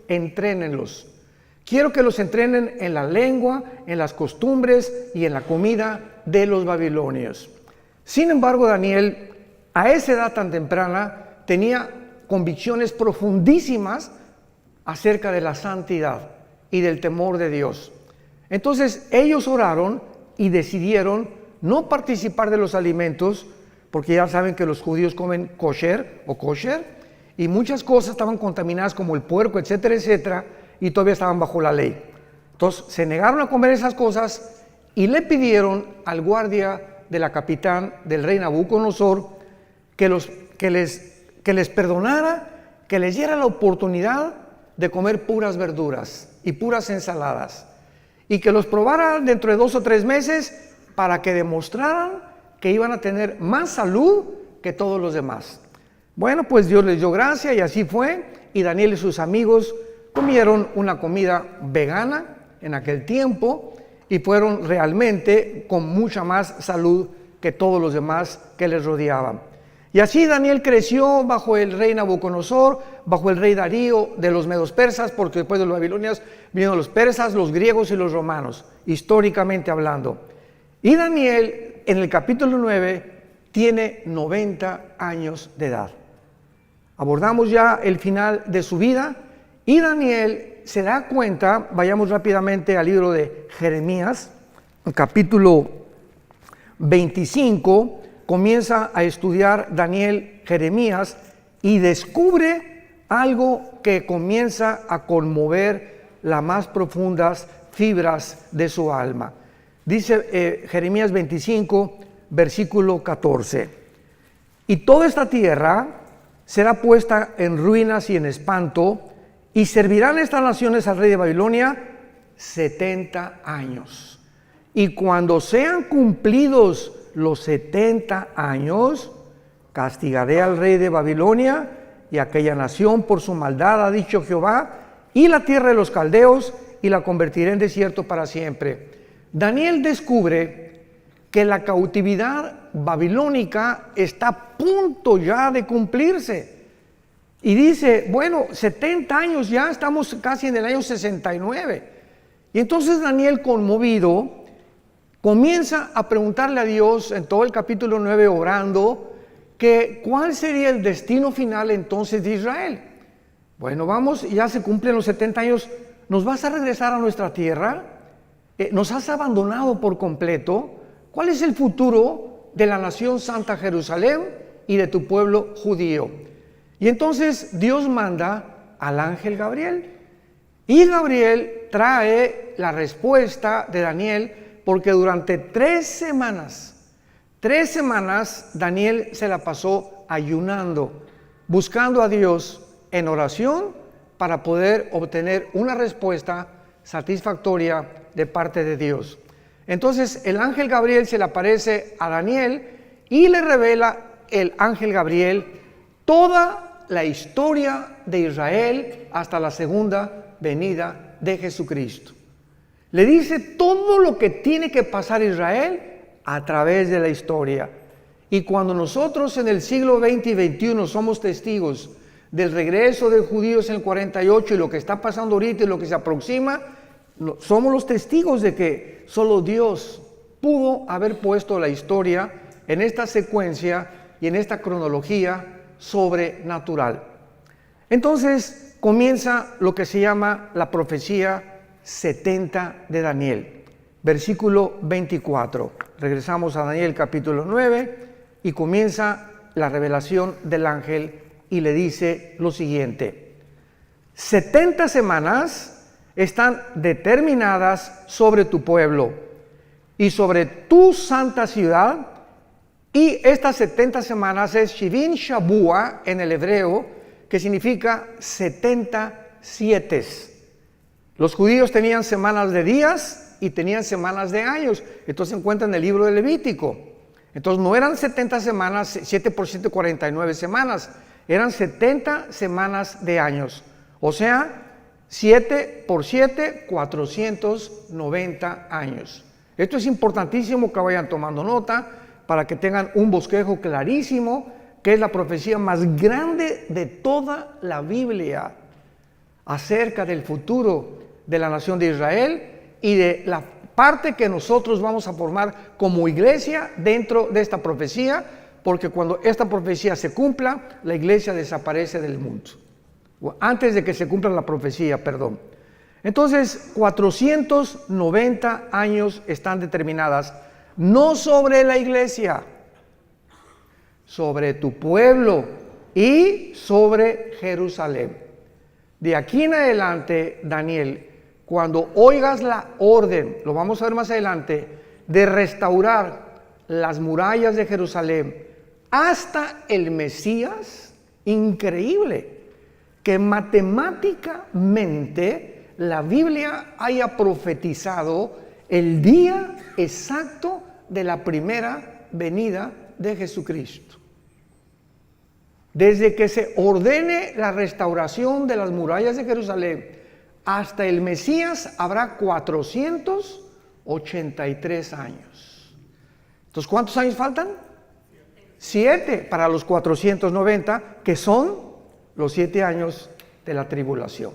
entrénenlos. Quiero que los entrenen en la lengua, en las costumbres y en la comida de los babilonios. Sin embargo, Daniel, a esa edad tan temprana, tenía convicciones profundísimas acerca de la santidad y del temor de Dios. Entonces, ellos oraron y decidieron no participar de los alimentos, porque ya saben que los judíos comen kosher o kosher, y muchas cosas estaban contaminadas como el puerco, etcétera, etcétera, y todavía estaban bajo la ley. Entonces se negaron a comer esas cosas y le pidieron al guardia de la capitán del rey Nabucodonosor que les perdonara, que les diera la oportunidad de comer puras verduras y puras ensaladas, y que los probara dentro de 2 o 3 meses para que demostraran que iban a tener más salud que todos los demás. Bueno, pues Dios les dio gracia y así fue, y Daniel y sus amigos comieron una comida vegana en aquel tiempo y fueron realmente con mucha más salud que todos los demás que les rodeaban. Y así Daniel creció bajo el rey Nabucodonosor, bajo el rey Darío de los medos persas, porque después de los babilonios vinieron los persas, los griegos y los romanos, históricamente hablando. Y Daniel, en el capítulo 9, tiene 90 años de edad. Abordamos ya el final de su vida y Daniel se da cuenta, vayamos rápidamente al libro de Jeremías, capítulo 25, comienza a estudiar Daniel Jeremías y descubre algo que comienza a conmover las más profundas fibras de su alma. Dice Jeremías 25, versículo 14: y toda esta tierra será puesta en ruinas y en espanto, y servirán estas naciones al rey de Babilonia 70 años. Y cuando sean cumplidos los 70 años, castigaré al rey de Babilonia y aquella nación por su maldad, ha dicho Jehová, y la tierra de los caldeos, y la convertiré en desierto para siempre. Daniel descubre que la cautividad babilónica está a punto ya de cumplirse. Y dice, bueno, 70 años ya, estamos casi en el año 69. Y entonces Daniel, conmovido, comienza a preguntarle a Dios en todo el capítulo 9, orando, que cuál sería el destino final entonces de Israel. Bueno, vamos, ya se cumplen los 70 años, ¿nos vas a regresar a nuestra tierra? ¿Nos has abandonado por completo? ¿Cuál es el futuro de la nación Santa Jerusalén y de tu pueblo judío? Y entonces Dios manda al ángel Gabriel. Y Gabriel trae la respuesta de Daniel, porque durante 3 semanas, Daniel se la pasó ayunando, buscando a Dios en oración para poder obtener una respuesta satisfactoria de parte de Dios. Entonces el ángel Gabriel se le aparece a Daniel y le revela el ángel Gabriel toda la historia de Israel hasta la segunda venida de Jesucristo. Le dice todo lo que tiene que pasar Israel a través de la historia. Y cuando nosotros en el siglo XX y XXI somos testigos del regreso de judíos en el 48 y lo que está pasando ahorita y lo que se aproxima, somos los testigos de que solo Dios pudo haber puesto la historia en esta secuencia y en esta cronología sobrenatural. Entonces comienza lo que se llama la profecía 70 de Daniel, versículo 24. Regresamos a Daniel capítulo 9 y comienza la revelación del ángel y le dice lo siguiente: 70 semanas están determinadas sobre tu pueblo y sobre tu santa ciudad, y estas 70 semanas es Shivin Shabua en el hebreo, que significa 70 sietes. Los judíos tenían semanas de días y tenían semanas de años. Entonces se encuentra en el libro de Levítico. Entonces no eran 70 semanas, 7 por 7, 49 semanas. Eran 70 semanas de años. O sea, 7 por 7, 490 años. Esto es importantísimo que vayan tomando nota para que tengan un bosquejo clarísimo, que es la profecía más grande de toda la Biblia. acerca del futuro de la nación de Israel y de la parte que nosotros vamos a formar como iglesia dentro de esta profecía, porque cuando esta profecía se cumpla, la iglesia desaparece del mundo. Antes de que se cumpla la profecía, perdón. Entonces, 490 años están determinadas, no sobre la iglesia, sobre tu pueblo y sobre Jerusalén. De aquí en adelante, Daniel, cuando oigas la orden, lo vamos a ver más adelante, de restaurar las murallas de Jerusalén hasta el Mesías, increíble que matemáticamente la Biblia haya profetizado el día exacto de la primera venida de Jesucristo. Desde que se ordene la restauración de las murallas de Jerusalén hasta el Mesías habrá 483 años. Entonces, ¿cuántos años faltan? 7 para los 490, que son los 7 años de la tribulación,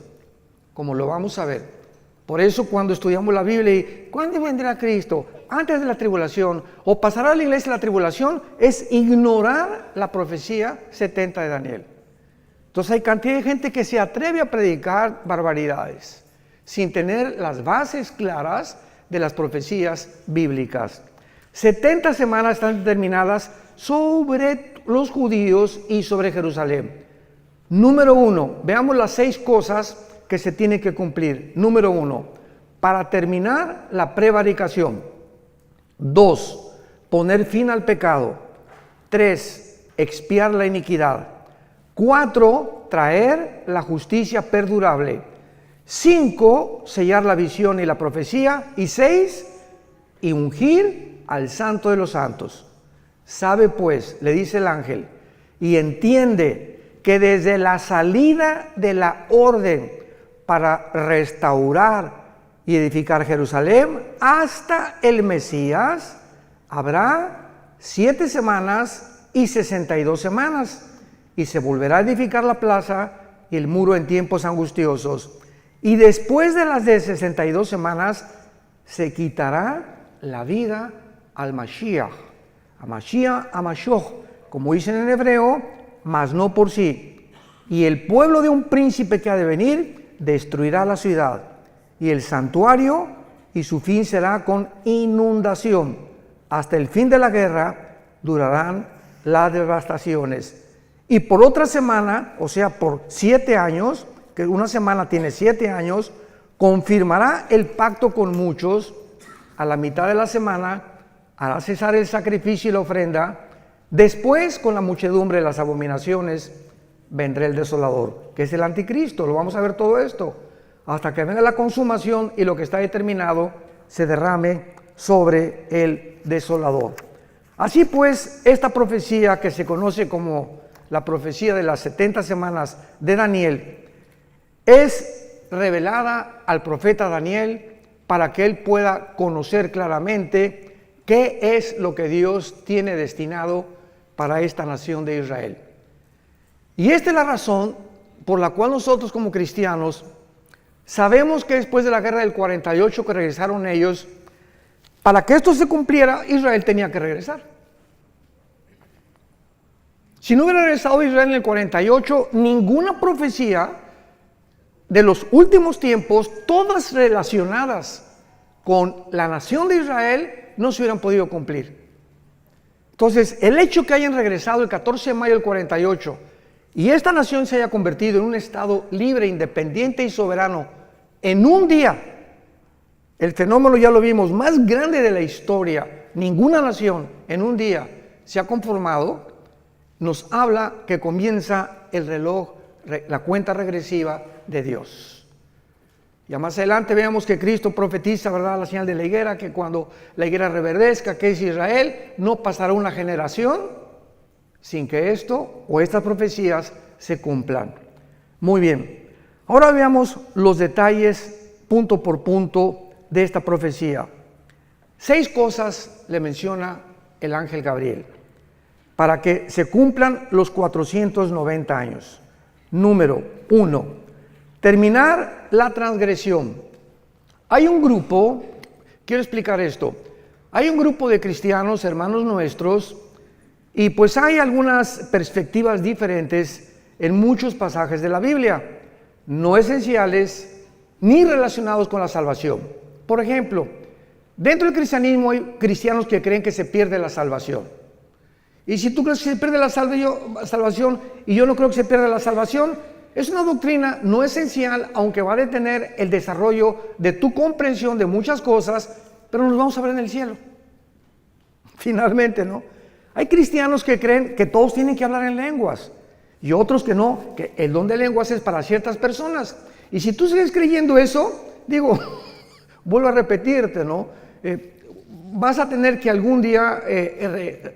como lo vamos a ver. Por eso cuando estudiamos la Biblia y ¿cuándo vendrá Cristo? Antes de la tribulación, o pasará a la iglesia la tribulación, es ignorar la profecía 70 de Daniel. Entonces hay cantidad de gente que se atreve a predicar barbaridades sin tener las bases claras de las profecías bíblicas. 70 semanas están determinadas sobre los judíos y sobre Jerusalén. Número 1, veamos las 6 cosas que se tienen que cumplir. Número 1, para terminar la prevaricación. 2, poner fin al pecado. 3, expiar la iniquidad. 4, traer la justicia perdurable. 5, sellar la visión y la profecía. Y 6, y ungir al Santo de los Santos. Sabe pues, le dice el ángel, y entiende que desde la salida de la orden para restaurar y edificar Jerusalén hasta el Mesías habrá 7 semanas y 62 semanas, y se volverá a edificar la plaza y el muro en tiempos angustiosos, y después de las de 62 semanas se quitará la vida al Mashiach, a Mashiach, a Mashoch, como dicen en hebreo, mas no por sí, y el pueblo de un príncipe que ha de venir destruirá la ciudad y el santuario, y su fin será con inundación. Hasta el fin de la guerra durarán las devastaciones. Y por otra semana, o sea, por 7 años, que una semana tiene 7 años, confirmará el pacto con muchos. A la mitad de la semana hará cesar el sacrificio y la ofrenda. Después, con la muchedumbre de las abominaciones, vendrá el desolador, que es el anticristo. Lo vamos a ver todo esto, hasta que venga la consumación y lo que está determinado se derrame sobre el desolador. Así pues, esta profecía que se conoce como la profecía de las 70 semanas de Daniel es revelada al profeta Daniel para que él pueda conocer claramente qué es lo que Dios tiene destinado para esta nación de Israel. Y esta es la razón por la cual nosotros como cristianos sabemos que después de la guerra del 48 que regresaron ellos, para que esto se cumpliera, Israel tenía que regresar. Si no hubiera regresado Israel en el 48, ninguna profecía de los últimos tiempos, todas relacionadas con la nación de Israel, no se hubieran podido cumplir. Entonces, el hecho que hayan regresado el 14 de mayo del 48 y esta nación se haya convertido en un estado libre, independiente y soberano en un día, el fenómeno ya lo vimos, más grande de la historia, ninguna nación en un día se ha conformado, nos habla que comienza el reloj, la cuenta regresiva de Dios. Ya más adelante veamos que Cristo profetiza, ¿verdad?, la señal de la higuera, que cuando la higuera reverdezca, que es Israel, no pasará una generación sin que esto o estas profecías se cumplan. Muy bien, ahora veamos los detalles punto por punto de esta profecía. 6 cosas le menciona el ángel Gabriel para que se cumplan los 490 años. Número 1, Terminar la transgresión. Hay un grupo, quiero explicar esto, hay un grupo de cristianos, hermanos nuestros, y pues hay algunas perspectivas diferentes en muchos pasajes de la Biblia, no esenciales ni relacionados con la salvación. Por ejemplo, dentro del cristianismo hay cristianos que creen que se pierde la salvación. Y si tú crees que se pierde la salvación y yo no creo que se pierda la salvación, es una doctrina no esencial, aunque va a detener el desarrollo de tu comprensión de muchas cosas, pero nos vamos a ver en el cielo. Finalmente, ¿no? Hay cristianos que creen que todos tienen que hablar en lenguas y otros que no, que el don de lenguas es para ciertas personas. Y si tú sigues creyendo eso, digo, vuelvo a repetirte, ¿no? Vas a tener que algún día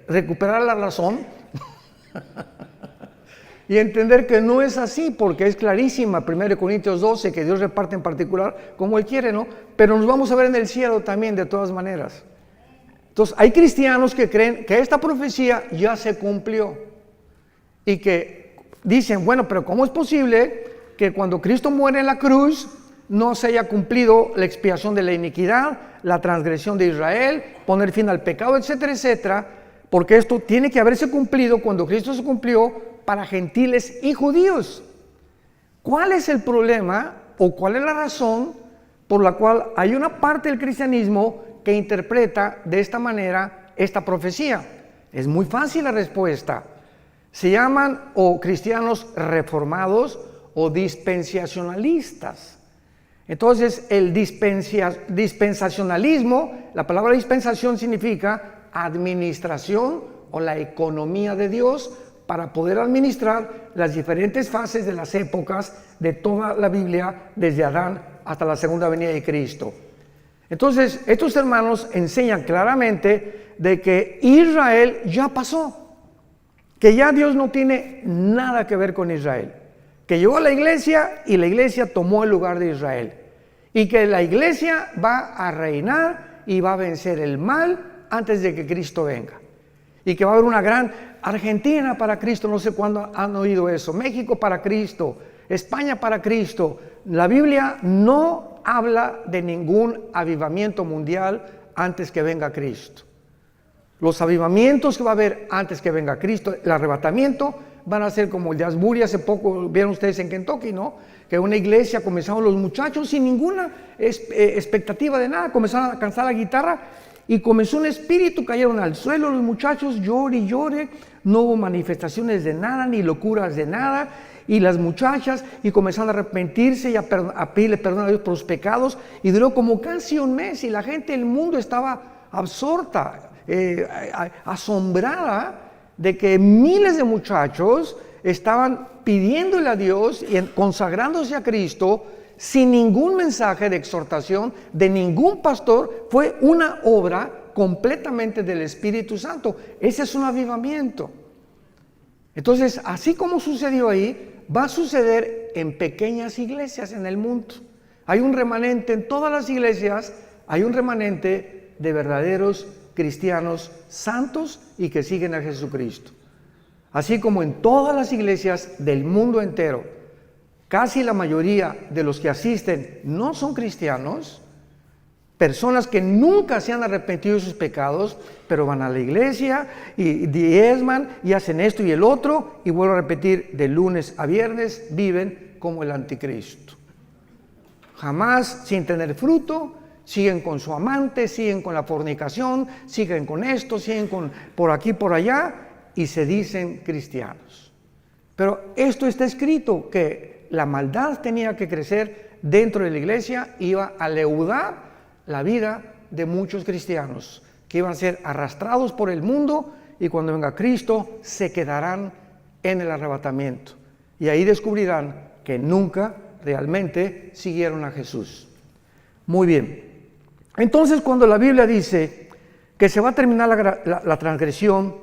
recuperar la razón y entender que no es así, porque es clarísima 1 Corintios 12, que Dios reparte en particular como Él quiere, ¿no? Pero nos vamos a ver en el cielo también, de todas maneras. Entonces, hay cristianos que creen que esta profecía ya se cumplió y que dicen, bueno, pero ¿cómo es posible que cuando Cristo muere en la cruz no se haya cumplido la expiación de la iniquidad, la transgresión de Israel, poner fin al pecado, etcétera, etcétera? Porque esto tiene que haberse cumplido cuando Cristo se cumplió para gentiles y judíos. ¿Cuál es el problema o cuál es la razón por la cual hay una parte del cristianismo que interpreta de esta manera esta profecía? Es muy fácil la respuesta. Se llaman o cristianos reformados o dispensacionalistas. Entonces, el dispensacionalismo, la palabra dispensación significa administración o la economía de Dios para poder administrar las diferentes fases de las épocas de toda la Biblia, desde Adán hasta la segunda venida de Cristo. Entonces, estos hermanos enseñan claramente de que Israel ya pasó, que ya Dios no tiene nada que ver con Israel, que llegó a la iglesia y la iglesia tomó el lugar de Israel, y que la iglesia va a reinar y va a vencer el mal antes de que Cristo venga, y que va a haber una gran Argentina para Cristo, no sé cuándo han oído eso, México para Cristo, España para Cristo. La Biblia no habla de ningún avivamiento mundial antes que venga Cristo. Los avivamientos que va a haber antes que venga Cristo, el arrebatamiento, van a ser como el de Asbury. Hace poco vieron ustedes en Kentucky, ¿no? Que una iglesia comenzaron los muchachos sin ninguna expectativa de nada, comenzaron a cantar la guitarra y comenzó un espíritu, cayeron al suelo los muchachos, llore y llore, no hubo manifestaciones de nada, ni locuras de nada, y las muchachas y comenzaron a arrepentirse y a pedirle perdón a Dios por los pecados, y duró como casi un mes, y la gente del mundo estaba absorta, asombrada de que miles de muchachos estaban pidiéndole a Dios y consagrándose a Cristo sin ningún mensaje de exhortación de ningún pastor. Fue una obra completamente del Espíritu Santo. Ese es un avivamiento. Entonces, así como sucedió ahí, va a suceder en pequeñas iglesias en el mundo. Hay un remanente en todas las iglesias, hay un remanente de verdaderos cristianos santos y que siguen a Jesucristo. Así como en todas las iglesias del mundo entero, casi la mayoría de los que asisten no son cristianos, personas que nunca se han arrepentido de sus pecados, pero van a la iglesia y diezman y hacen esto y el otro, y vuelvo a repetir, de lunes a viernes viven como el anticristo. Jamás sin tener fruto, siguen con su amante, siguen con la fornicación, siguen con esto, siguen con por aquí, por allá, y se dicen cristianos. Pero esto está escrito, que la maldad tenía que crecer dentro de la iglesia, iba a leudar la vida de muchos cristianos, que iban a ser arrastrados por el mundo, y cuando venga Cristo se quedarán en el arrebatamiento. Y ahí descubrirán que nunca realmente siguieron a Jesús. Muy bien. Entonces, cuando la Biblia dice que se va a terminar la transgresión,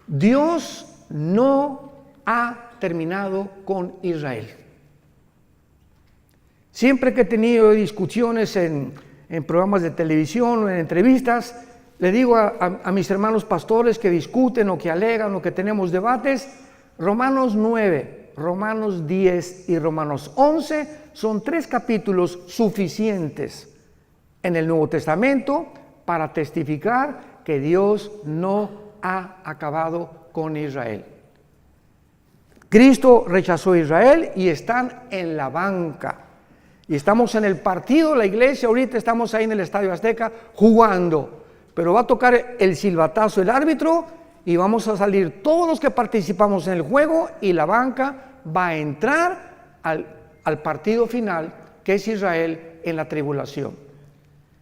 Dios no ha terminado con Israel. Siempre que he tenido discusiones en programas de televisión o en entrevistas, le digo a mis hermanos pastores que discuten o que alegan o que tenemos debates, Romanos 9, Romanos 10 y Romanos 11 son 3 capítulos suficientes en el Nuevo Testamento para testificar que Dios no ha acabado con Israel. Cristo rechazó a Israel y están en la banca. Y estamos en el partido, la iglesia, ahorita estamos ahí en el Estadio Azteca jugando. Pero va a tocar el silbatazo el árbitro y vamos a salir todos los que participamos en el juego y la banca va a entrar al partido final, que es Israel en la tribulación.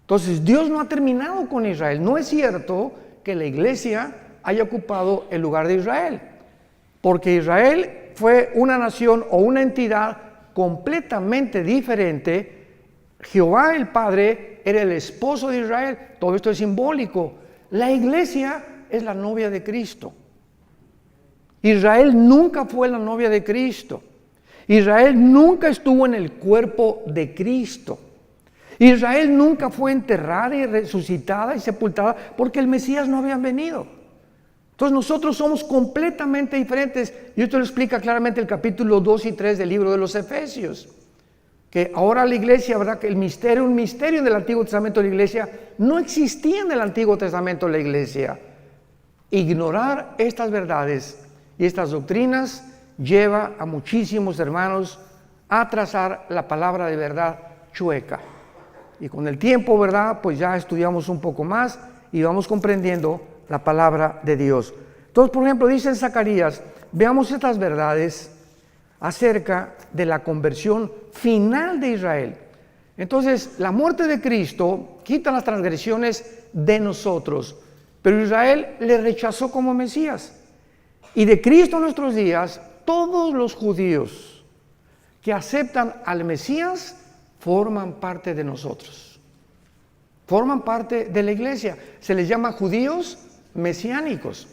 Entonces Dios no ha terminado con Israel. No es cierto que la iglesia haya ocupado el lugar de Israel, porque Israel fue una nación o una entidad completamente diferente. Jehová el Padre era el esposo de Israel. Todo esto es simbólico. La iglesia es la novia de Cristo. Israel nunca fue la novia de Cristo. Israel nunca estuvo en el cuerpo de Cristo. Israel nunca fue enterrada y resucitada y sepultada porque el Mesías no había venido. Entonces nosotros somos completamente diferentes. Y esto lo explica claramente el capítulo 2 y 3 del libro de los Efesios. Que ahora la iglesia, ¿verdad? Que un misterio en el Antiguo Testamento de la iglesia, no existía en el Antiguo Testamento de la iglesia. Ignorar estas verdades y estas doctrinas lleva a muchísimos hermanos a trazar la palabra de verdad chueca. Y con el tiempo, ¿verdad? Pues ya estudiamos un poco más y vamos comprendiendo la palabra de Dios. Entonces, por ejemplo, dice en Zacarías, veamos estas verdades acerca de la conversión final de Israel. Entonces, la muerte de Cristo quita las transgresiones de nosotros, pero Israel le rechazó como Mesías. Y de Cristo en nuestros días, todos los judíos que aceptan al Mesías forman parte de nosotros. Forman parte de la iglesia. Se les llama judíos mesiánicos.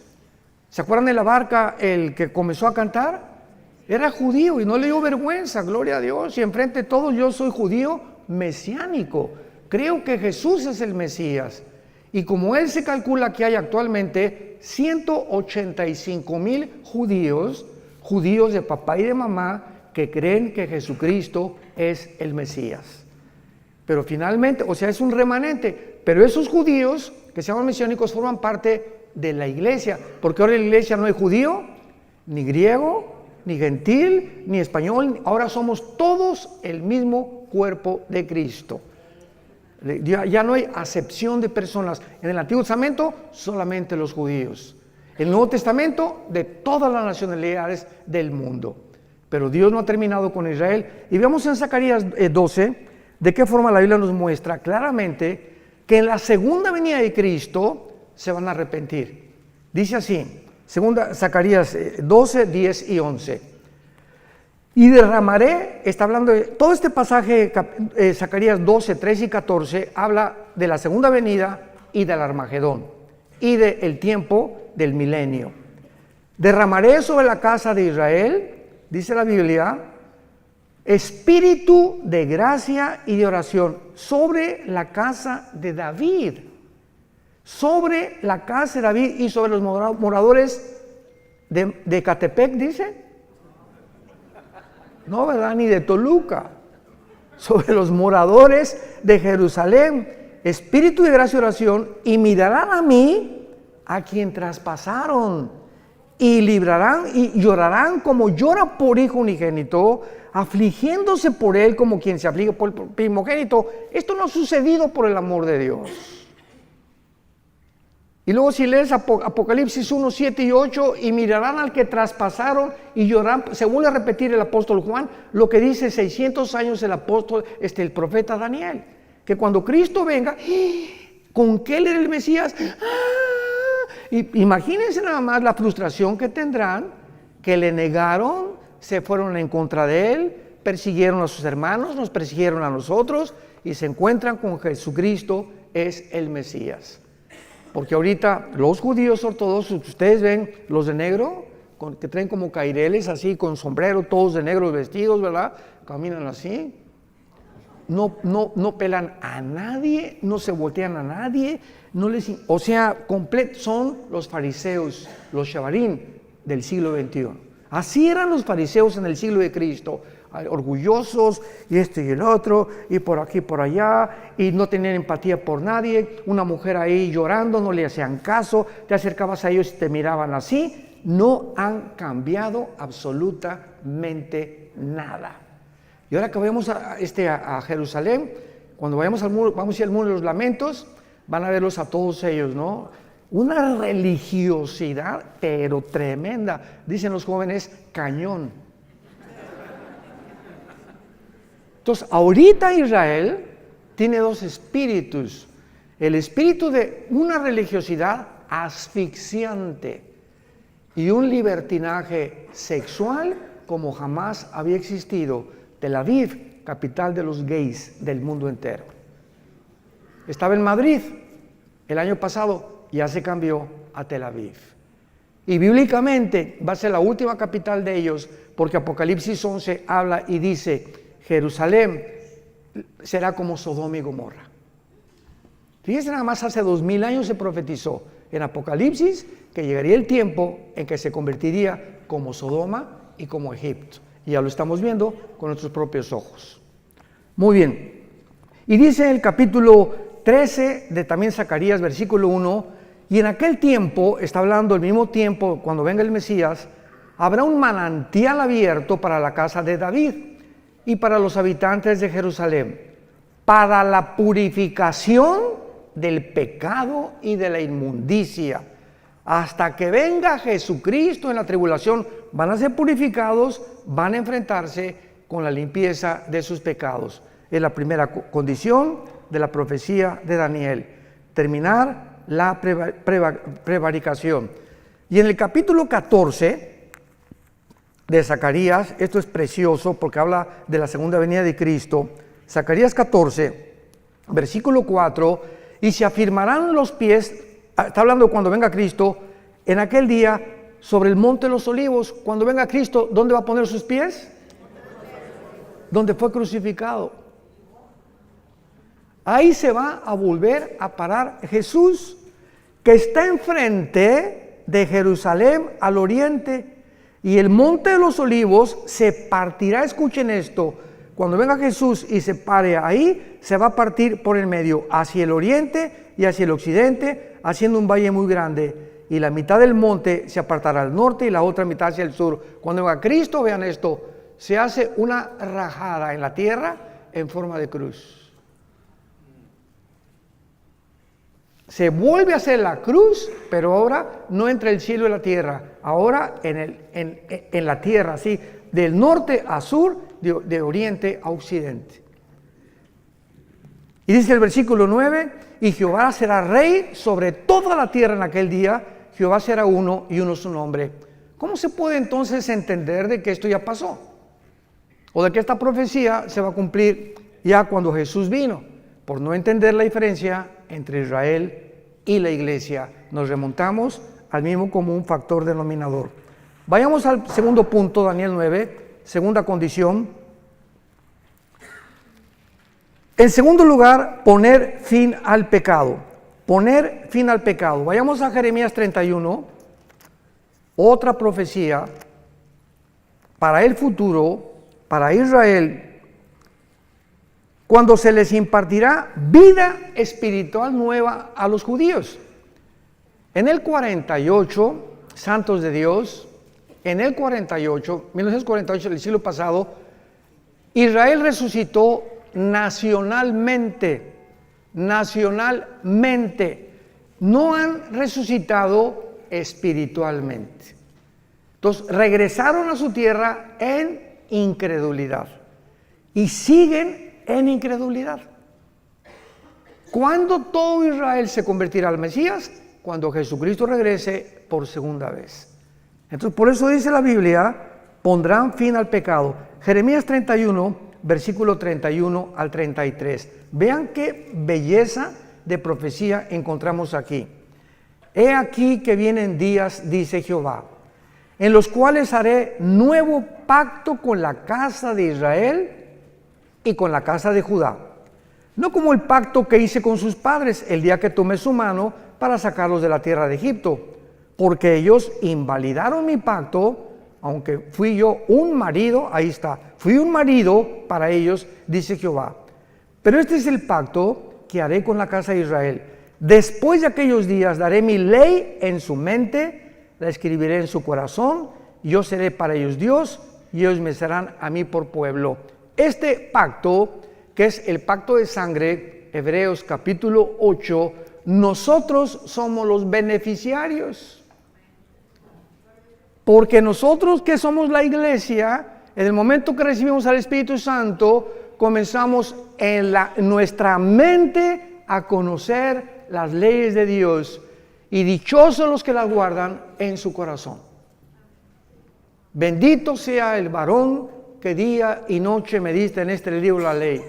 ¿Se acuerdan de la barca, el que comenzó a cantar? Era judío y no le dio vergüenza, gloria a Dios. Y enfrente de todos, yo soy judío mesiánico. Creo que Jesús es el Mesías. Y como él se calcula que hay actualmente 185,000 judíos de papá y de mamá, que creen que Jesucristo es el Mesías. Pero finalmente, o sea, es un remanente. Pero esos judíos que se llaman mesiánicos forman parte de la iglesia, porque ahora en la iglesia no hay judío, ni griego, ni gentil, ni español. Ahora somos todos el mismo cuerpo de Cristo. Ya no hay acepción de personas. En el Antiguo Testamento solamente los judíos. En el Nuevo Testamento de todas las nacionalidades del mundo. Pero Dios no ha terminado con Israel. Y vemos en Zacarías 12 de qué forma la Biblia nos muestra claramente que en la segunda venida de Cristo se van a arrepentir. Dice así, Zacarías 12, 10 y 11. Y derramaré, está hablando de todo este pasaje, Zacarías 12, 13 y 14, habla de la segunda venida y del Armagedón y del tiempo del milenio. Derramaré sobre la casa de Israel, dice la Biblia, espíritu de gracia y de oración sobre la casa de David. Sobre la casa de David y sobre los moradores de Catepec, dice. No, ¿verdad? Ni de Toluca. Sobre los moradores de Jerusalén. Espíritu de gracia y oración, y mirarán a mí, a quien traspasaron, y librarán y llorarán como llora por hijo unigénito, afligiéndose por él como quien se aflige por el primogénito. Esto no ha sucedido por el amor de Dios. Y luego si lees Apocalipsis 1, 7 y 8, y mirarán al que traspasaron y llorarán, se vuelve a repetir el apóstol Juan, lo que dice 600 años el apóstol, el profeta Daniel, que cuando Cristo venga, ¿con qué él era el Mesías? Y imagínense nada más la frustración que tendrán, que le negaron, se fueron en contra de él, persiguieron a sus hermanos, nos persiguieron a nosotros, y se encuentran con Jesucristo, es el Mesías. Porque ahorita los judíos ortodoxos, ustedes ven los de negro, que traen como caireles así, con sombrero, todos de negro vestidos, ¿verdad? Caminan así. No pelan a nadie, no se voltean a nadie, son los fariseos, los shabarín del siglo XXI. Así eran los fariseos en el siglo de Cristo. orgullosos, y esto y el otro, y por aquí, por allá, y no tenían empatía por nadie. Una mujer ahí llorando, no le hacían caso, te acercabas a ellos y te miraban así. No han cambiado absolutamente nada. Y ahora que vayamos a Jerusalén, cuando vayamos al muro, vamos a ir al muro de los lamentos, van a verlos a todos ellos, ¿no? Una religiosidad, pero tremenda. Dicen los jóvenes, cañón. Entonces, ahorita Israel tiene dos espíritus. El espíritu de una religiosidad asfixiante y un libertinaje sexual como jamás había existido. Tel Aviv, capital de los gays del mundo entero. Estaba en Madrid el año pasado, ya se cambió a Tel Aviv. Y bíblicamente va a ser la última capital de ellos, porque Apocalipsis 11 habla y dice, Jerusalén será como Sodoma y Gomorra. Fíjense, nada más hace 2000 años se profetizó en Apocalipsis que llegaría el tiempo en que se convertiría como Sodoma y como Egipto. Y ya lo estamos viendo con nuestros propios ojos. Muy bien. Y dice el capítulo 13 de también Zacarías, versículo 1, y en aquel tiempo, está hablando el mismo tiempo cuando venga el Mesías, habrá un manantial abierto para la casa de David y para los habitantes de Jerusalén, para la purificación del pecado y de la inmundicia. Hasta que venga Jesucristo en la tribulación, van a ser purificados, van a enfrentarse con la limpieza de sus pecados. Es la primera condición de la profecía de Daniel, terminar la prevaricación. Y en el capítulo 14 de Zacarías, esto es precioso porque habla de la segunda venida de Cristo, Zacarías 14, versículo 4, y se afirmarán los pies, está hablando cuando venga Cristo, en aquel día sobre el monte de los olivos, cuando venga Cristo, ¿dónde va a poner sus pies? Donde fue crucificado. Ahí se va a volver a parar Jesús, que está enfrente de Jerusalén al oriente, y el monte de los olivos se partirá, escuchen esto, cuando venga Jesús y se pare ahí, se va a partir por el medio, hacia el oriente y hacia el occidente, haciendo un valle muy grande, y la mitad del monte se apartará al norte y la otra mitad hacia el sur. Cuando venga Cristo, vean esto, se hace una rajada en la tierra en forma de cruz. Se vuelve a hacer la cruz, pero ahora no entre el cielo y la tierra, ahora en la tierra, así, del norte a sur, de oriente a occidente. Y dice el versículo 9, y Jehová será rey sobre toda la tierra en aquel día, Jehová será uno y uno su nombre. ¿Cómo se puede entonces entender de que esto ya pasó? O de que esta profecía se va a cumplir ya cuando Jesús vino. Por no entender la diferencia entre Israel y la iglesia, nos remontamos al mismo común factor denominador. Vayamos al segundo punto, Daniel 9, segunda condición. En segundo lugar, poner fin al pecado. Poner fin al pecado. Vayamos a Jeremías 31, otra profecía para el futuro, para Israel, cuando se les impartirá vida espiritual nueva a los judíos. En el 48, santos de Dios, en el 48, 1948, el siglo pasado, Israel resucitó nacionalmente, no han resucitado espiritualmente. Entonces regresaron a su tierra en incredulidad y siguen en incredulidad. ¿Cuándo todo Israel se convertirá al Mesías? Cuando Jesucristo regrese por segunda vez. Entonces, por eso dice la Biblia, pondrán fin al pecado. Jeremías 31, versículo 31 al 33. Vean qué belleza de profecía encontramos aquí. He aquí que vienen días, dice Jehová, en los cuales haré nuevo pacto con la casa de Israel y con la casa de Judá, no como el pacto que hice con sus padres el día que tomé su mano para sacarlos de la tierra de Egipto, porque ellos invalidaron mi pacto aunque fui yo un marido, ahí está, fui un marido para ellos, dice Jehová. Pero este es el pacto que haré con la casa de Israel. Después de aquellos días daré mi ley en su mente, la escribiré en su corazón, yo seré para ellos Dios y ellos me serán a mí por pueblo. Este pacto, que es el pacto de sangre, Hebreos capítulo 8, nosotros somos los beneficiarios. Porque nosotros que somos la iglesia, en el momento que recibimos al Espíritu Santo, comenzamos en nuestra mente a conocer las leyes de Dios, y dichosos los que las guardan en su corazón. Bendito sea el varón que día y noche medita en este libro de la ley,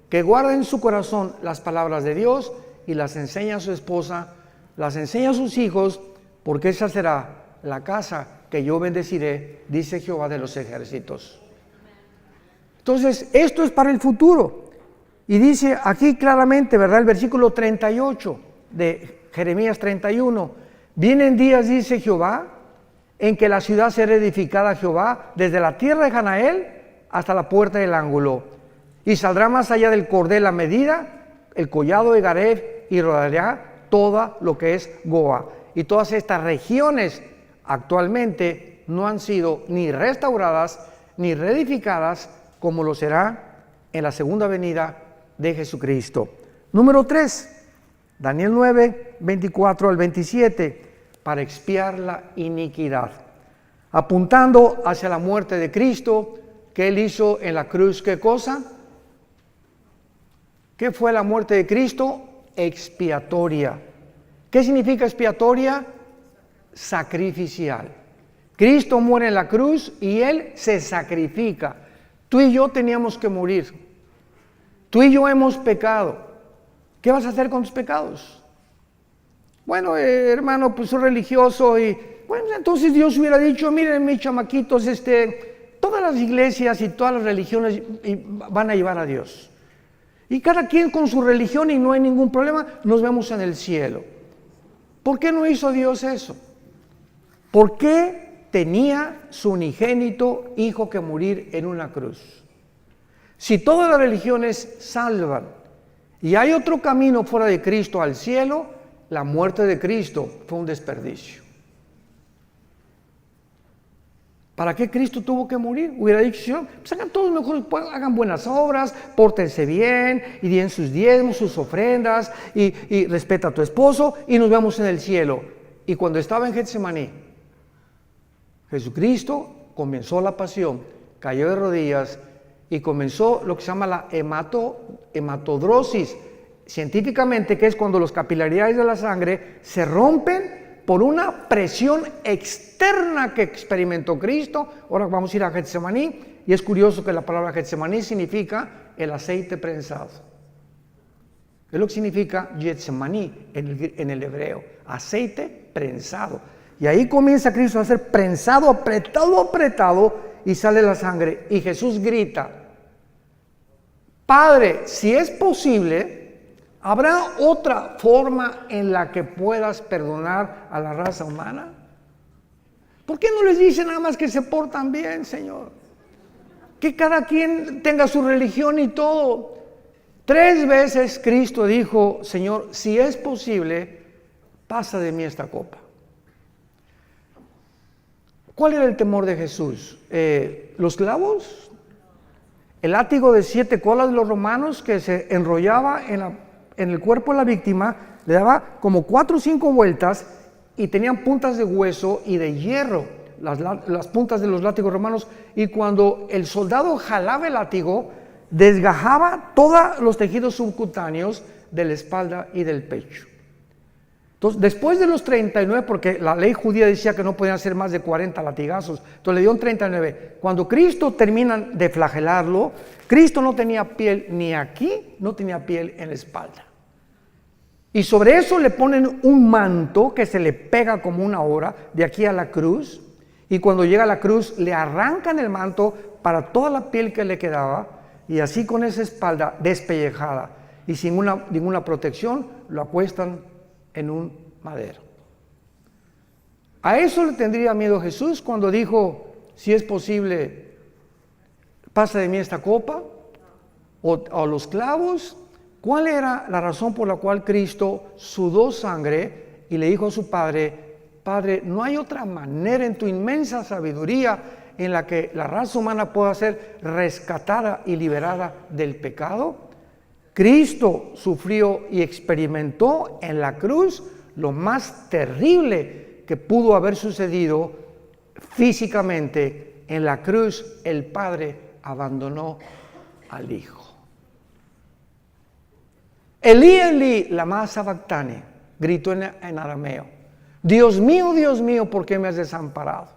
que guarda en su corazón las palabras de Dios y las enseña a su esposa, las enseña a sus hijos, porque esa será la casa que yo bendeciré, dice Jehová de los ejércitos. Entonces, esto es para el futuro. Y dice aquí claramente, ¿verdad? El versículo 38 de Jeremías 31. Vienen días, dice Jehová, en que la ciudad será edificada a Jehová desde la tierra de Janael hasta la puerta del ángulo. Y saldrá más allá del cordel la medida, el collado de Gareb, y rodeará todo lo que es Goa. Y todas estas regiones actualmente no han sido ni restauradas ni reedificadas, como lo será en la segunda venida de Jesucristo. Número 3, Daniel 9, 24 al 27, para expiar la iniquidad, apuntando hacia la muerte de Cristo, que Él hizo en la cruz. ¿Qué cosa? ¿Qué fue la muerte de Cristo? Expiatoria. ¿Qué significa expiatoria? Sacrificial. Cristo muere en la cruz y Él se sacrifica. Tú y yo teníamos que morir. Tú y yo hemos pecado. ¿Qué vas a hacer con tus pecados? Bueno, hermano, pues soy religioso y bueno, entonces Dios hubiera dicho, miren mis chamaquitos, todas las iglesias y todas las religiones van a llevar a Dios. Y cada quien con su religión y no hay ningún problema, nos vemos en el cielo. ¿Por qué no hizo Dios eso? ¿Por qué tenía su unigénito hijo que morir en una cruz? Si todas las religiones salvan y hay otro camino fuera de Cristo al cielo, la muerte de Cristo fue un desperdicio. ¿Para qué Cristo tuvo que morir? Hubiera dicho, Señor, pues hagan todos mejor, hagan buenas obras, pórtense bien, y den sus diezmos, sus ofrendas, y respeta a tu esposo, y nos vemos en el cielo. Y cuando estaba en Getsemaní, Jesucristo comenzó la pasión, cayó de rodillas, y comenzó lo que se llama la hematodrosis, científicamente, que es cuando las capilaridades de la sangre se rompen por una presión externa que experimentó Cristo. Ahora vamos a ir a Getsemaní, y es curioso que la palabra Getsemaní significa el aceite prensado. Es lo que significa Getsemaní en el hebreo, aceite prensado. Y ahí comienza Cristo a ser prensado, apretado, y sale la sangre. Y Jesús grita, Padre, si es posible, ¿habrá otra forma en la que puedas perdonar a la raza humana? ¿Por qué no les dice nada más que se portan bien, Señor? Que cada quien tenga su religión y todo. 3 veces Cristo dijo, Señor, si es posible, pasa de mí esta copa. ¿Cuál era el temor de Jesús? ¿Los clavos? El látigo de 7 colas de los romanos que se enrollaba en el cuerpo de la víctima, le daba como 4 o 5 vueltas y tenían puntas de hueso y de hierro, las puntas de los látigos romanos, y cuando el soldado jalaba el látigo, desgajaba todos los tejidos subcutáneos de la espalda y del pecho. Entonces, después de los 39, porque la ley judía decía que no podían ser más de 40 latigazos, entonces le dieron 39. Cuando Cristo termina de flagelarlo, Cristo no tenía piel ni aquí, no tenía piel en la espalda. Y sobre eso le ponen un manto que se le pega como una hora de aquí a la cruz, y cuando llega a la cruz le arrancan el manto para toda la piel que le quedaba, y así con esa espalda despellejada y sin ninguna protección, lo acuestan en un madero. A eso le tendría miedo Jesús cuando dijo, si es posible, pasa de mí esta copa, o los clavos. ¿Cuál era la razón por la cual Cristo sudó sangre y le dijo a su Padre: Padre, no hay otra manera en tu inmensa sabiduría en la que la raza humana pueda ser rescatada y liberada del pecado? Cristo sufrió y experimentó en la cruz lo más terrible que pudo haber sucedido físicamente. En la cruz el Padre abandonó al Hijo. Elí, Elí, lama sabactani, gritó en arameo: Dios mío, ¿por qué me has desamparado?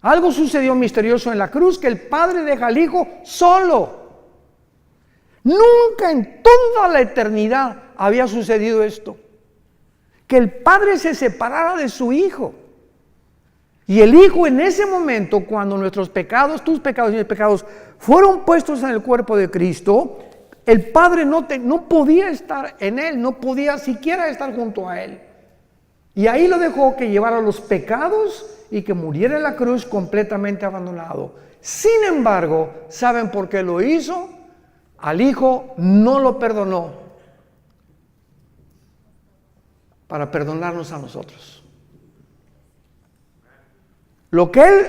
Algo sucedió misterioso en la cruz, que el Padre deja al Hijo solo. Nunca en toda la eternidad había sucedido esto, que el Padre se separara de su Hijo. Y el Hijo, en ese momento, cuando nuestros pecados, tus pecados y mis pecados, fueron puestos en el cuerpo de Cristo, el Padre no podía estar en Él, no podía siquiera estar junto a Él. Y ahí lo dejó que llevara los pecados y que muriera en la cruz completamente abandonado. Sin embargo, ¿saben por qué lo hizo? Al Hijo no lo perdonó para perdonarnos a nosotros. Lo que Él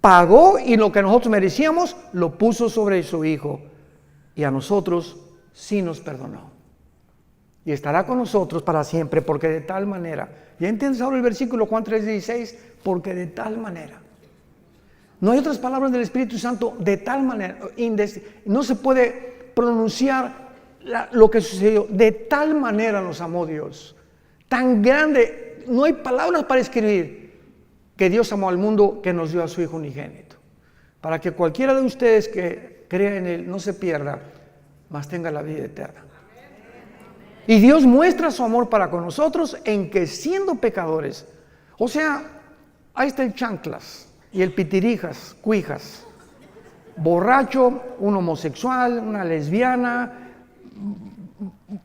pagó y lo que nosotros merecíamos, lo puso sobre su Hijo. Y a nosotros sí nos perdonó. Y estará con nosotros para siempre, porque de tal manera. ¿Ya entiendes ahora el versículo Juan 3:16? Porque de tal manera. No hay otras palabras del Espíritu Santo, de tal manera. No se puede pronunciar lo que sucedió. De tal manera nos amó Dios. Tan grande, no hay palabras para escribir, que Dios amó al mundo, que nos dio a su Hijo unigénito. Para que cualquiera de ustedes que crea en Él no se pierda, mas tenga la vida eterna. Y Dios muestra su amor para con nosotros en que, siendo pecadores, o sea, ahí está el chanclas y el pitirijas, cuijas, borracho, un homosexual, una lesbiana,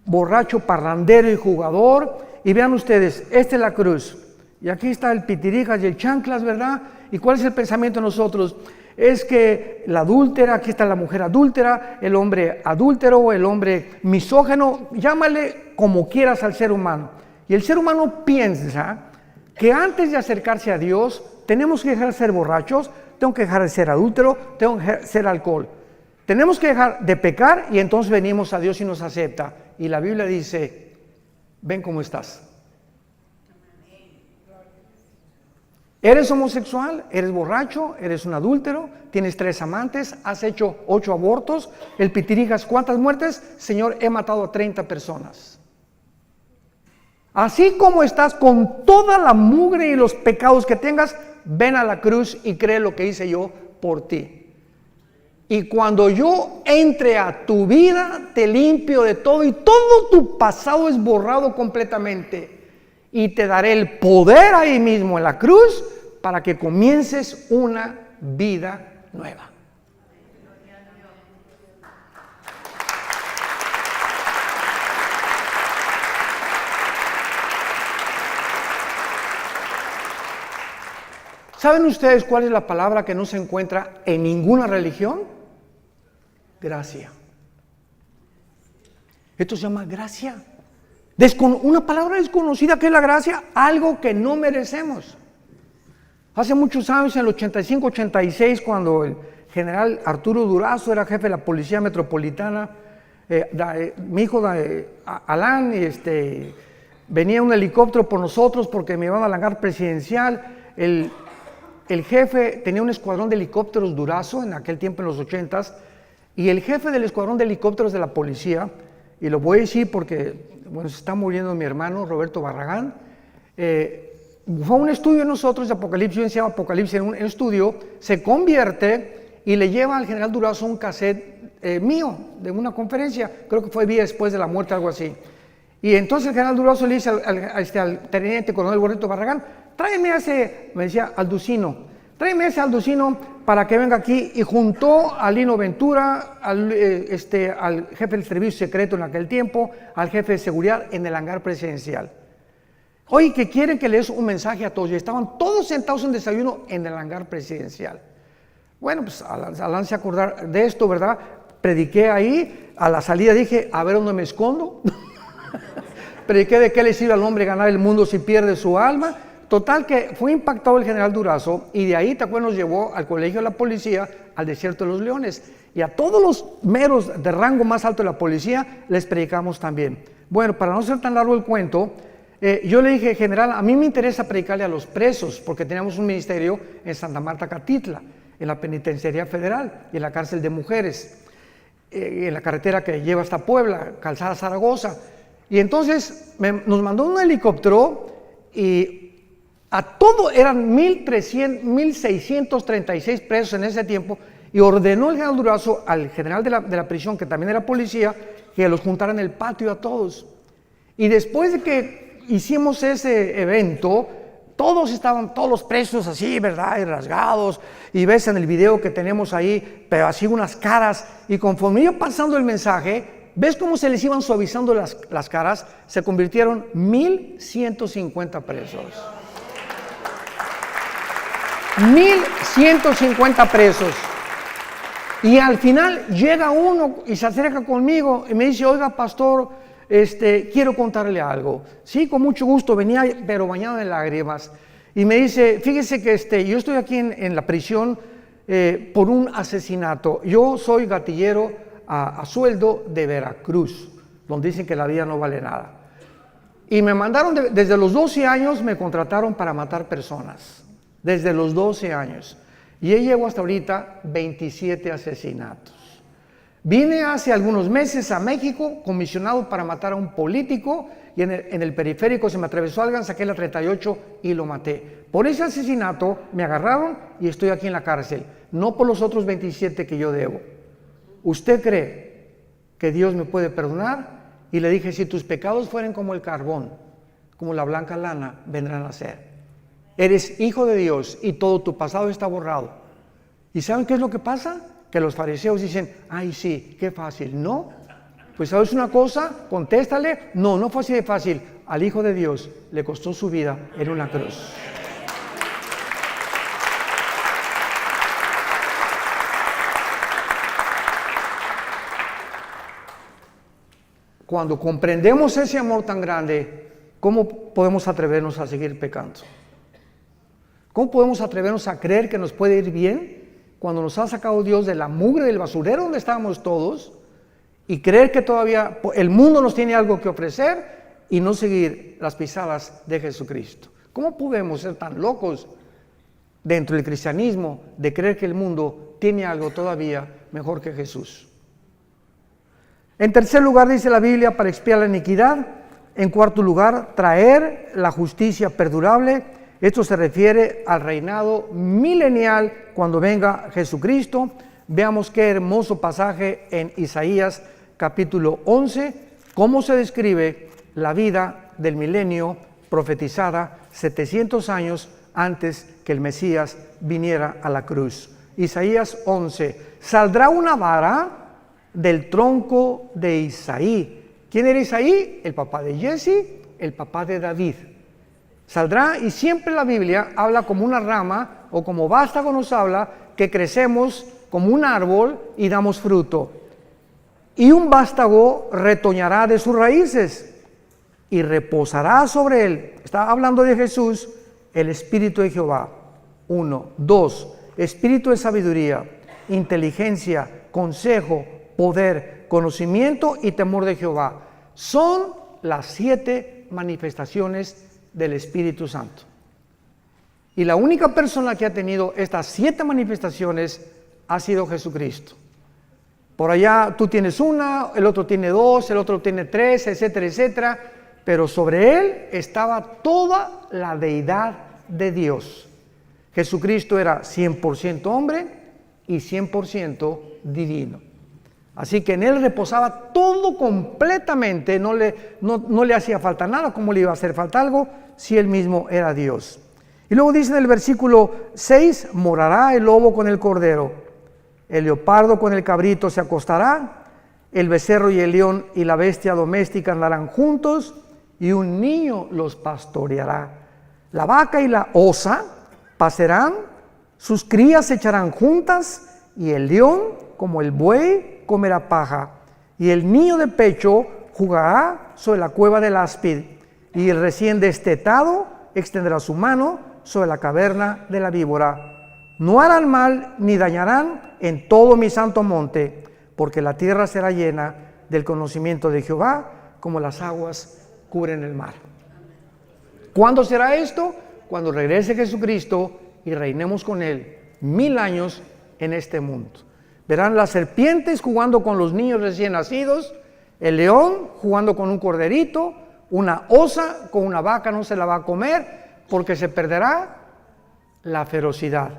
borracho, parrandero y jugador. Y vean ustedes, esta es la cruz. Y aquí está el pitirijas y el chanclas, ¿verdad? ¿Y cuál es el pensamiento de nosotros? Es que la adúltera, aquí está la mujer adúltera, el hombre adúltero, el hombre misógino, llámale como quieras al ser humano. Y el ser humano piensa que antes de acercarse a Dios, tenemos que dejar de ser borrachos, tengo que dejar de ser adúltero, tengo que dejar de ser alcohol. Tenemos que dejar de pecar y entonces venimos a Dios y nos acepta. Y la Biblia dice: ven cómo estás. ¿Eres homosexual? ¿Eres borracho? ¿Eres un adúltero? ¿Tienes 3 amantes? ¿Has hecho 8 abortos? ¿El pitirijas cuántas muertes? Señor, he matado a 30 personas. Así como estás con toda la mugre y los pecados que tengas, ven a la cruz y cree lo que hice yo por ti. Y cuando yo entre a tu vida, te limpio de todo y todo tu pasado es borrado completamente. Y te daré el poder ahí mismo en la cruz para que comiences una vida nueva. ¿Saben ustedes cuál es la palabra que no se encuentra en ninguna religión? Gracia. Esto se llama gracia. Una palabra desconocida, que es la gracia, algo que no merecemos. Hace muchos años, en el 85-86, cuando el general Arturo Durazo era jefe de la Policía Metropolitana, mi hijo Alan, venía un helicóptero por nosotros porque me iban al hangar presidencial. El jefe tenía un escuadrón de helicópteros Durazo en aquel tiempo, en los 80s, y el jefe del escuadrón de helicópteros de la policía, y lo voy a decir porque se está muriendo mi hermano Roberto Barragán, fue a un estudio de nosotros de Apocalipsis, se llama Apocalipsis, en un estudio, se convierte y le lleva al general Durazo un cassette mío, de una conferencia, creo que fue día después de la muerte, algo así. Y entonces el general Durazo le dice al teniente coronel Roberto Barragán: tráeme a ese, me decía, Alducino, tráeme a ese Alducino para que venga aquí. Y juntó a Lino Ventura, al jefe del servicio secreto en aquel tiempo, al jefe de seguridad en el hangar presidencial. Oye, que quieren que lees un mensaje a todos. Y estaban todos sentados en desayuno en el hangar presidencial. Bueno, pues al se acordar de esto, ¿verdad? Prediqué ahí, a la salida dije, a ver dónde me escondo. Prediqué de qué le sirve al hombre ganar el mundo si pierde su alma. Total que fue impactado el general Durazo y de ahí Tacuén nos llevó al colegio de la policía, al desierto de los leones. Y a todos los meros de rango más alto de la policía les predicamos también. Bueno, para no ser tan largo el cuento, yo le dije, general, a mí me interesa predicarle a los presos, porque teníamos un ministerio en Santa Marta, Catitla, en la Penitenciaría Federal y en la cárcel de mujeres, en la carretera que lleva hasta Puebla, Calzada Zaragoza. Y entonces nos mandó un helicóptero y a todo eran 1,636 presos en ese tiempo, y ordenó el general Durazo al general de la prisión, que también era policía, que los juntara en el patio a todos. Y después de que hicimos ese evento, todos los presos así, ¿verdad? Y rasgados, y ves en el video que tenemos ahí, pero así unas caras, y conforme iba pasando el mensaje, ves cómo se les iban suavizando las caras, se convirtieron 1,150 presos. 1,150 presos. Y al final llega uno y se acerca conmigo y me dice, oiga, pastor, quiero contarle algo. Sí, con mucho gusto, venía pero bañado en lágrimas. Y me dice, fíjese que yo estoy aquí en la prisión por un asesinato. Yo soy gatillero a sueldo de Veracruz, donde dicen que la vida no vale nada. Y me mandaron, desde los 12 años me contrataron para matar personas. Desde los 12 años. Y yo llevo hasta ahorita 27 asesinatos. Vine hace algunos meses a México comisionado para matar a un político y en el periférico se me atravesó alguien, saqué la 38 y lo maté. Por ese asesinato me agarraron y estoy aquí en la cárcel, no por los otros 27 que yo debo. ¿Usted cree que Dios me puede perdonar? Y le dije, si tus pecados fueren como el carbón, como la blanca lana, vendrán a ser. Eres hijo de Dios y todo tu pasado está borrado. ¿Y saben qué es lo que pasa? Que los fariseos dicen, ay sí, qué fácil. No, pues ¿sabes una cosa? Contéstale, no fue así de fácil. Al Hijo de Dios le costó su vida en una cruz. Cuando comprendemos ese amor tan grande, ¿cómo podemos atrevernos a seguir pecando? ¿Cómo podemos atrevernos a creer que nos puede ir bien cuando nos ha sacado Dios de la mugre del basurero donde estábamos todos y creer que todavía el mundo nos tiene algo que ofrecer y no seguir las pisadas de Jesucristo? ¿Cómo podemos ser tan locos dentro del cristianismo de creer que el mundo tiene algo todavía mejor que Jesús? En tercer lugar dice la Biblia, para expiar la iniquidad. En cuarto lugar, traer la justicia perdurable. Esto se refiere al reinado milenial cuando venga Jesucristo. Veamos qué hermoso pasaje en Isaías capítulo 11, cómo se describe la vida del milenio profetizada 700 años antes que el Mesías viniera a la cruz. Isaías 11, saldrá una vara del tronco de Isaí. ¿Quién era Isaí? El papá de Jesse, el papá de David. Saldrá, y siempre la Biblia habla como una rama o como vástago nos habla que crecemos como un árbol y damos fruto. Y un vástago retoñará de sus raíces y reposará sobre él. Está hablando de Jesús, el Espíritu de Jehová. 1, 2, Espíritu de sabiduría, inteligencia, consejo, poder, conocimiento y temor de Jehová. Son las 7 manifestaciones del Espíritu Santo. Y la única persona que ha tenido estas 7 manifestaciones ha sido Jesucristo. Por allá tú tienes una, el otro tiene 2, el otro tiene 3, etcétera, etcétera. Pero sobre él estaba toda la deidad de Dios. Jesucristo era 100% hombre y 100% divino. Así que en él reposaba todo completamente, no le hacía falta nada. ¿Cómo le iba a hacer falta algo si él mismo era Dios? Y luego dice en el versículo 6, morará el lobo con el cordero, el leopardo con el cabrito se acostará, el becerro y el león y la bestia doméstica andarán juntos, y un niño los pastoreará. La vaca y la osa pasarán, sus crías se echarán juntas, y el león, como el buey, comerá paja. Y el niño de pecho jugará sobre la cueva del áspid, y el recién destetado extenderá su mano sobre la caverna de la víbora. No harán mal ni dañarán en todo mi santo monte, porque la tierra será llena del conocimiento de Jehová, como las aguas cubren el mar. ¿Cuándo será esto? Cuando regrese Jesucristo y reinemos con Él 1000 años en este mundo. Verán las serpientes jugando con los niños recién nacidos, el león jugando con un corderito, una osa con una vaca no se la va a comer porque se perderá la ferocidad.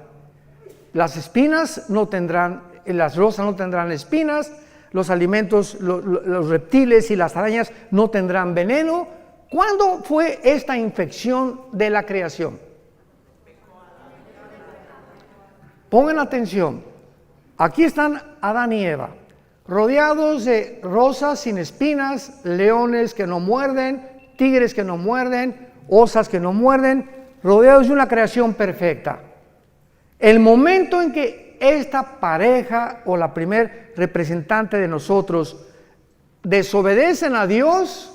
Las espinas no tendrán, las rosas no tendrán espinas, los alimentos, los reptiles y las arañas no tendrán veneno. ¿Cuándo fue esta infección de la creación? Pongan atención. Aquí están Adán y Eva, rodeados de rosas sin espinas, leones que no muerden, tigres que no muerden, osas que no muerden, rodeados de una creación perfecta. El momento en que esta pareja o la primer representante de nosotros desobedecen a Dios,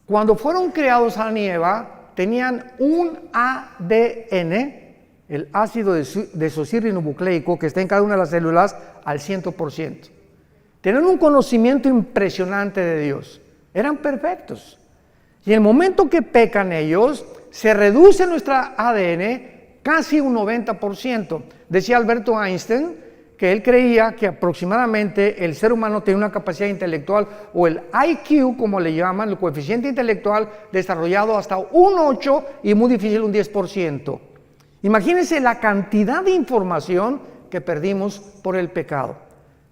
cuando fueron creados Adán y Eva, tenían un ADN, el ácido desoxirribonucleico, que está en cada una de las células, al 100%. Tenían un conocimiento impresionante de Dios. Eran perfectos. Y en el momento que pecan ellos, se reduce nuestra ADN casi un 90%. Decía Alberto Einstein que él creía que aproximadamente el ser humano tiene una capacidad intelectual, o el IQ, como le llaman, el coeficiente intelectual, desarrollado hasta un 8 y muy difícil un 10%. Imagínense la cantidad de información que perdimos por el pecado.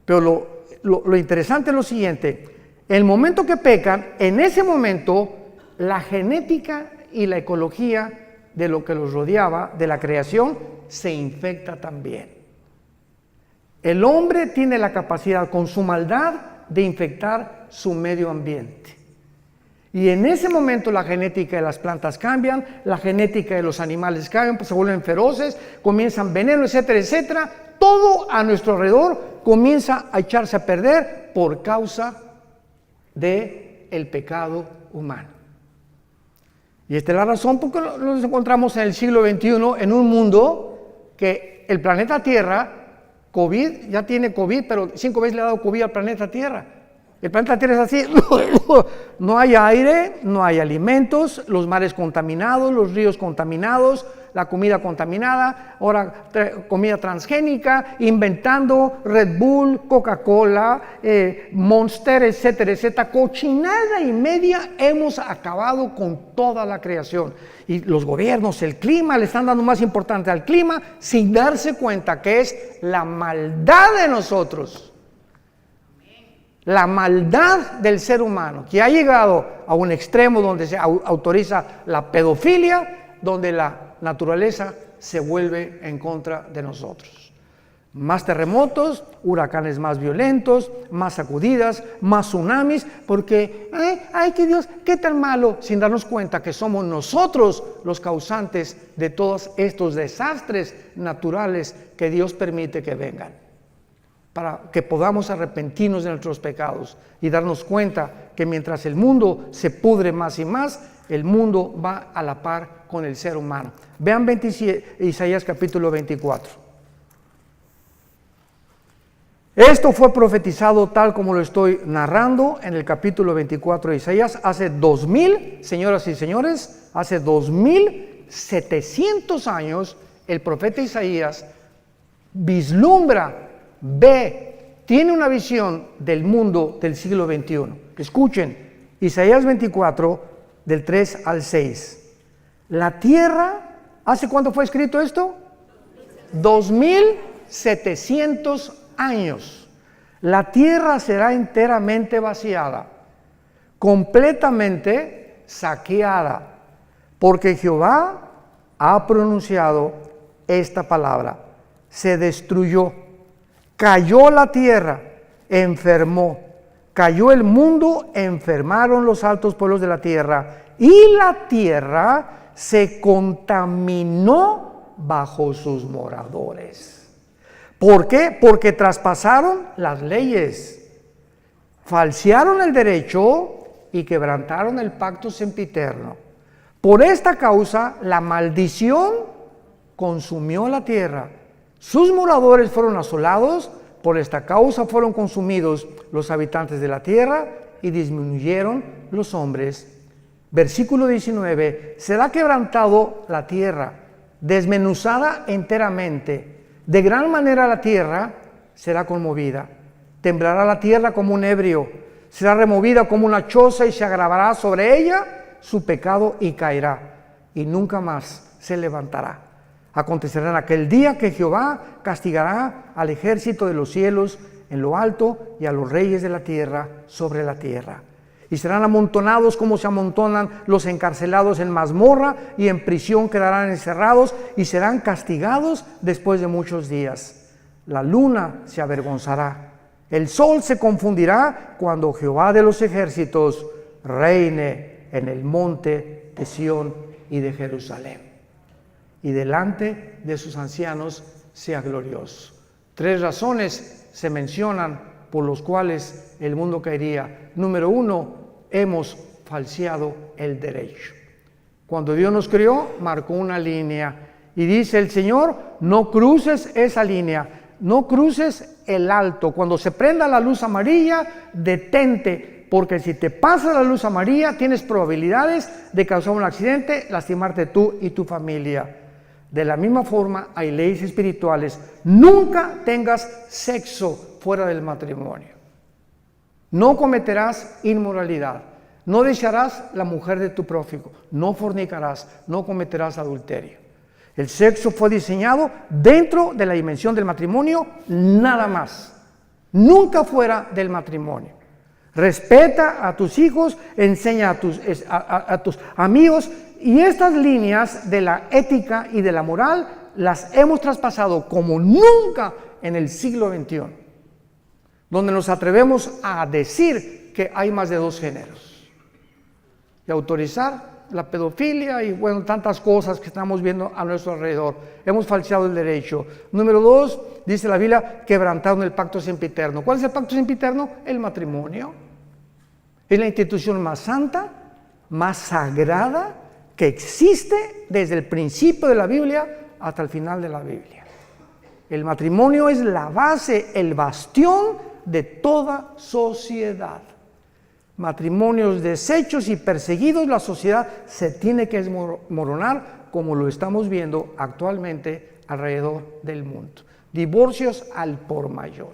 Pero lo interesante es lo siguiente: el momento que pecan, en ese momento la genética y la ecología de lo que los rodeaba, de la creación, se infecta también. El hombre tiene la capacidad, con su maldad, de infectar su medio ambiente. Y en ese momento la genética de las plantas cambian, la genética de los animales cambian, pues se vuelven feroces, comienzan veneno, etcétera, etcétera. Todo a nuestro alrededor comienza a echarse a perder por causa del pecado humano. Y esta es la razón por la que nos encontramos en el siglo XXI, en un mundo que el planeta Tierra, COVID, ya tiene COVID, pero 5 veces le ha dado COVID al planeta Tierra. El planeta Tierra es así, no hay aire, no hay alimentos, los mares contaminados, los ríos contaminados, la comida contaminada, ahora comida transgénica, inventando Red Bull, Coca-Cola, Monster, etcétera, etcétera. Cochinada y media hemos acabado con toda la creación. Y los gobiernos, el clima, le están dando más importancia al clima sin darse cuenta que es la maldad de nosotros. La maldad del ser humano, que ha llegado a un extremo donde se autoriza la pedofilia, donde la naturaleza se vuelve en contra de nosotros. Más terremotos, huracanes más violentos, más sacudidas, más tsunamis, porque, ay, que Dios, qué tan malo, sin darnos cuenta que somos nosotros los causantes de todos estos desastres naturales que Dios permite que vengan, para que podamos arrepentirnos de nuestros pecados y darnos cuenta que mientras el mundo se pudre más y más, el mundo va a la par con el ser humano. Vean Isaías capítulo 24. Esto fue profetizado tal como lo estoy narrando en el capítulo 24 de Isaías hace 2000, señoras y señores, hace 2700 años. El profeta Isaías vislumbra, ve, tiene una visión del mundo del siglo XXI. Escuchen, Isaías 24, del 3 al 6. La tierra, ¿hace cuánto fue escrito esto? 2700 años. La tierra será enteramente vaciada, completamente saqueada, porque Jehová ha pronunciado esta palabra. Se destruyó, cayó la tierra, enfermó, Cayó el mundo, enfermaron los altos pueblos de la tierra, y la tierra se contaminó bajo sus moradores. ¿Por qué? Porque traspasaron las leyes, falsearon el derecho y quebrantaron el pacto sempiterno. Por esta causa, la maldición consumió la tierra. Sus moradores fueron asolados. Por esta causa fueron consumidos los habitantes de la tierra y disminuyeron los hombres. Versículo 19, será quebrantado la tierra, desmenuzada enteramente. De gran manera la tierra será conmovida. Temblará la tierra como un ebrio, será removida como una choza y se agravará sobre ella su pecado y caerá, y nunca más se levantará. Acontecerá en aquel día que Jehová castigará al ejército de los cielos en lo alto y a los reyes de la tierra sobre la tierra. Y serán amontonados como se amontonan los encarcelados en mazmorra, y en prisión quedarán encerrados y serán castigados después de muchos días. La luna se avergonzará, el sol se confundirá cuando Jehová de los ejércitos reine en el monte de Sión y de Jerusalén, y delante de sus ancianos sea glorioso. 3 razones se mencionan por los cuales el mundo caería. Número 1, hemos falseado el derecho. Cuando Dios nos creó, marcó una línea y dice el Señor, no cruces esa línea, no cruces el alto. Cuando se prenda la luz amarilla, detente, porque si te pasa la luz amarilla, tienes probabilidades de causar un accidente, lastimarte tú y tu familia. De la misma forma, hay leyes espirituales. Nunca tengas sexo fuera del matrimonio. No cometerás inmoralidad. No desearás la mujer de tu prójimo. No fornicarás. No cometerás adulterio. El sexo fue diseñado dentro de la dimensión del matrimonio, nada más. Nunca fuera del matrimonio. Respeta a tus hijos, enseña a tus amigos. Y estas líneas de la ética y de la moral las hemos traspasado como nunca en el siglo XXI, donde nos atrevemos a decir que hay más de 2 géneros y autorizar la pedofilia y bueno, tantas cosas que estamos viendo a nuestro alrededor. Hemos falseado el derecho. Número 2, dice la Biblia, quebrantaron el pacto sempiterno. ¿Cuál es el pacto sempiterno? El matrimonio. Es la institución más santa, más sagrada que existe desde el principio de la Biblia hasta el final de la Biblia. El matrimonio es la base, el bastión de toda sociedad. Matrimonios deshechos y perseguidos, la sociedad se tiene que desmoronar, como lo estamos viendo actualmente alrededor del mundo. Divorcios al por mayor.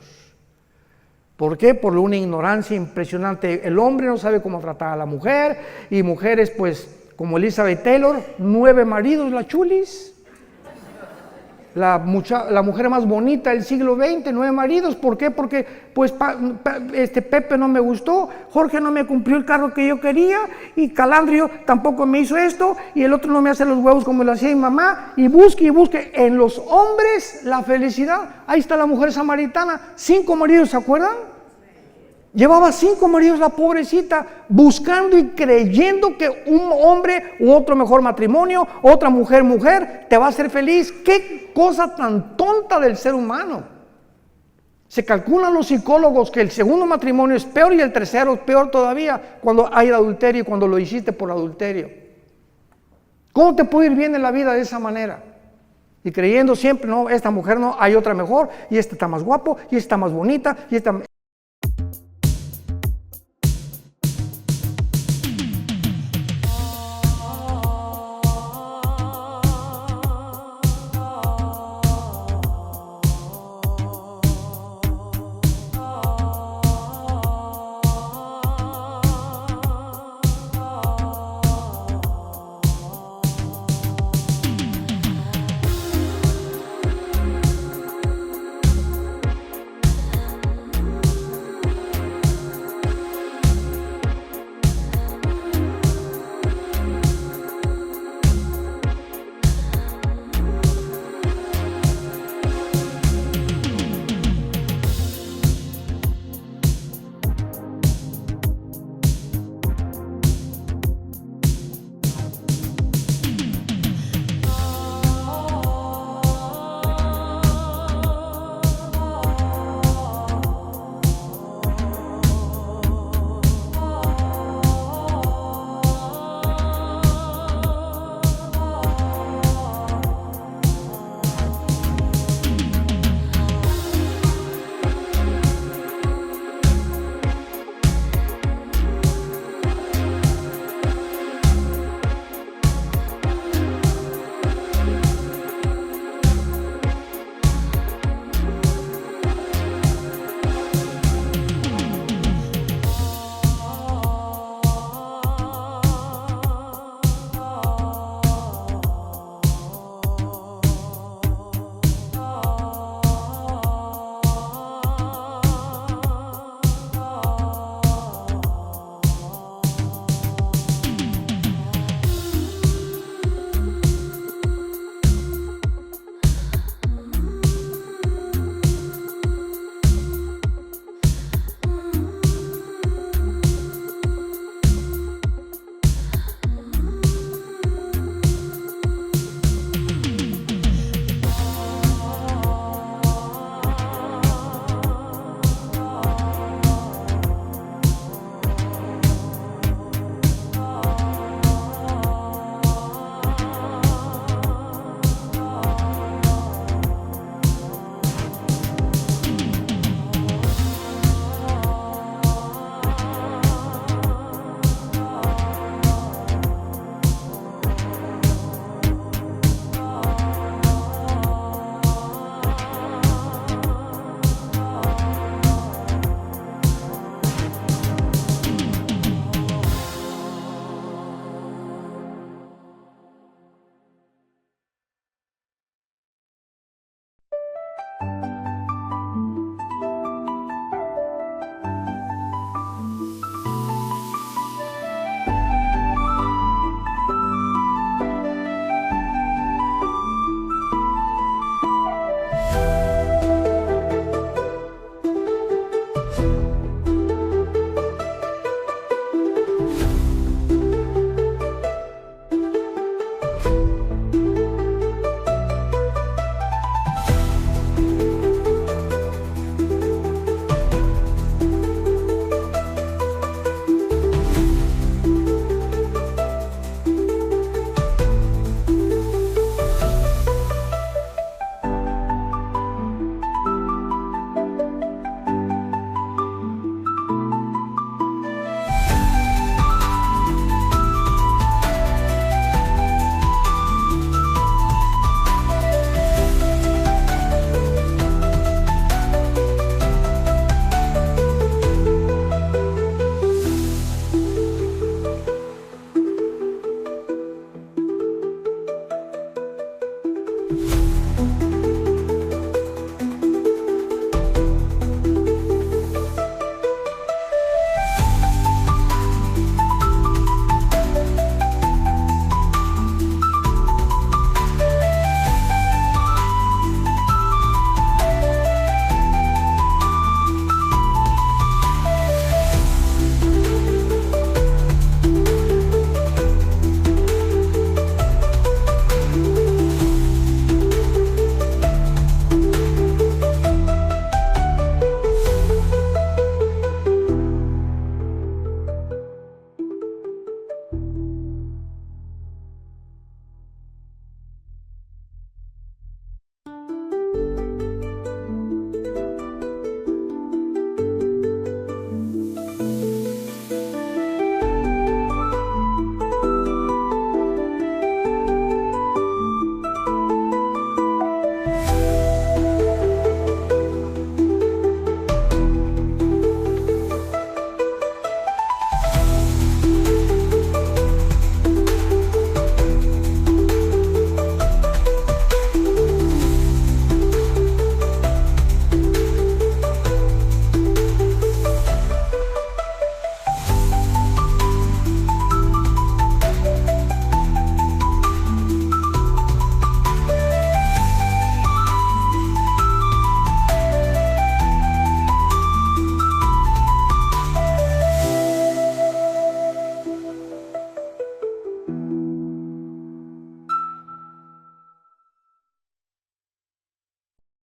¿Por qué? Por una ignorancia impresionante. El hombre no sabe cómo tratar a la mujer, y mujeres pues como Elizabeth Taylor, 9 maridos, la chulis. La mujer más bonita del siglo XX, 9 maridos. ¿Por qué? Porque pues Pepe no me gustó, Jorge no me cumplió el carro que yo quería, y Calandrio tampoco me hizo esto, y el otro no me hace los huevos como lo hacía mi mamá, y busque. En los hombres la felicidad. Ahí está la mujer samaritana, 5 maridos, ¿se acuerdan? Llevaba 5 maridos la pobrecita, buscando y creyendo que un hombre u otro mejor matrimonio, otra mujer, te va a hacer feliz. ¡Qué cosa tan tonta del ser humano! Se calculan los psicólogos que el segundo matrimonio es peor y el tercero es peor todavía cuando hay adulterio y cuando lo hiciste por adulterio. ¿Cómo te puede ir bien en la vida de esa manera? Y creyendo siempre, no, esta mujer no, hay otra mejor, y esta está más guapo, y esta está más bonita, y esta...